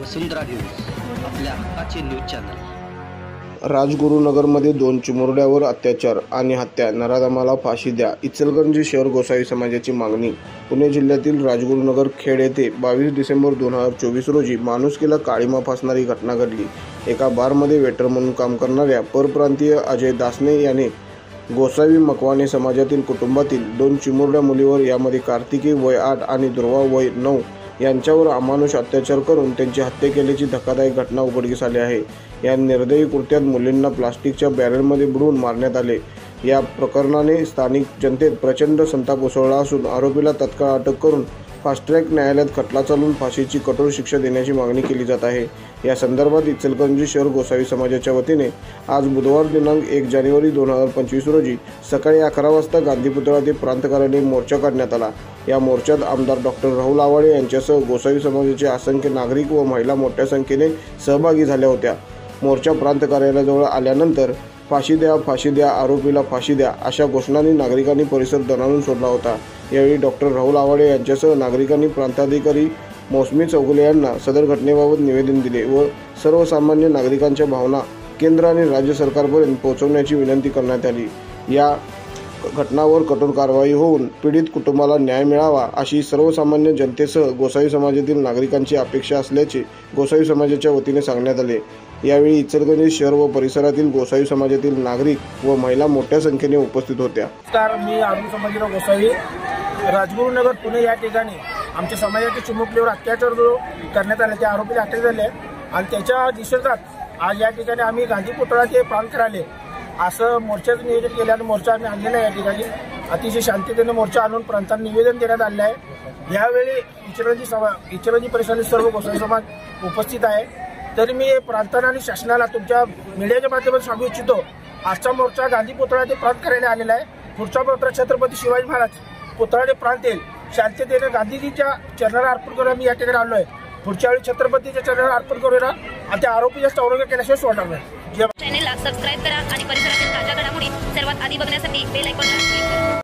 वसुंधरा news आपल्या हक्काचे news channel. राजगुरुनगरमध्ये 2 चिमुरड्यावर अत्याचार आणि हत्या, नराधमाला फाशी द्या, इचलकरंजी शहर गोसावी समाजाची मागणी। पुणे जिल्ह्यातील राजगुरुनगर खेड येथे 22 डिसेंबर 2024 रोजी माणुसकीला काळीमा फासणारी घटना घडली। एका बारमध्ये वेटर म्हणून काम करणाऱ्या परप्रांतीय अजय दासने याने गोसावी मकवाने समाजातील कुटुंबातील 2 चिमुरड्या मुलीवर, यामध्ये कार्तिकी वय 8 आणि ध्रुवा वय 9 यांच्यावर अमानुष अत्याचार करून त्यांची हत्या केल्याची धक्कादायक घटना उघडकीस आली आहे। या निर्दयी कृत्यात मुलींना प्लास्टिकच्या बॅरलमध्ये बुडवून मारण्यात आले। या प्रकरणाने स्थानिक जनतेत प्रचंड संताप उसळला असून आरोपीला तत्काळ अटक करून फास्ट ट्रॅक न्यायालयात खटला चालवून फाशीची कठोर शिक्षा देण्याची मागणी केली जात आहे। या संदर्भात इचलकरंजी शहर गोसावी समाजाच्या वतीने आज बुधवार दिनांक 1 जानेवारी 2025 रोजी सकाळी 11 वाजता गांधी पुतळा ते प्रांत कार्यालय मोर्चा काढण्यात आला। या मोर्चात आमदार डॉक्टर राहुल आवाडे यांच्यासह गोसावी समाजाचे असंख्य नागरिक व महिला मोठ्या संख्येने सहभागी झाल्या होत्या। मोर्चा प्रांत कार्यालयाजवळ आल्यानंतर फाशी द्या, आरोपीला फाशी द्या अशा घोषणांनी नागरिकांनी परिसर दणाणून सोडला होता। यावेळी डॉक्टर राहुल आवाडे यांच्यासह नागरिकांनी प्रांताधिकारी मौसमी चौगुले यांना सदर घटनेबाबत निवेदन दिले व सर्वसामान्य नागरिकांच्या भावना केंद्र आणि राज्य सरकारपर्यंत पोहोचवण्याची विनंती करण्यात आली। या घटनावर कठोर कारवाई होऊन पीडित कुटुंबाला न्याय मिळावा अशी सर्वसामान्य जनतेसह गोसावी समाजातील नागरिकांची अपेक्षा असल्याचे गोसावी समाजाच्या वतीने सांगण्यात आले। यावेळी इचलकरंजी शहर व परिसरातील गोसावी समाजातील नागरिक व महिला मोठ्या संख्येने उपस्थित होत्या। नमस्कार, मी आरुण समाजराव गोसावी, राजगुरुनगर पुणे या ठिकाणी आमच्या समाजाच्या चिमुकलीवर अत्याचार जो करण्यात आले त्या आरोपीला अटक झाली आणि त्याच्या निषेधात आज या ठिकाणी आम्ही गांधी पुतळा ते प्रांत कार्यालय असं मोर्चाचं नियोजन केलं आणि मोर्चा आम्ही आणलेला आहे। या ठिकाणी अतिशय शांततेने मोर्चा आणून प्रांतांना निवेदन देण्यात आले आहे। यावेळी इचलकरंजी परिसरातील सर्व गोसावी समाज उपस्थित आहे। तरी मी प्रांतांना आणि शासनाला तुमच्या मीडियाच्या माध्यमातून सांगू इच्छितो, आजचा मोर्चा गांधी पुतळा ते प्रांत कार्यालय आलेला आहे। पुढचा मोर्चा छत्रपती शिवाजी महाराज पुतळा ते प्रांत येईल। शांततेने गांधीजीच्या चरणाला अर्पण करून आम्ही या ठिकाणी आलो आहे। पुढच्या वेळी छत्रपतीच्या चरणाला अर्पण करूया आणि त्या आरोपीच्या संरक्षण केल्याशिवाय सोडणार नाही। चॅनेलला सबस्क्राईब करा आणि परिसरातील ताज्या घडामोडी सर्वात आधी बघण्यासाठी बेल आयकॉनला क्लिक करा।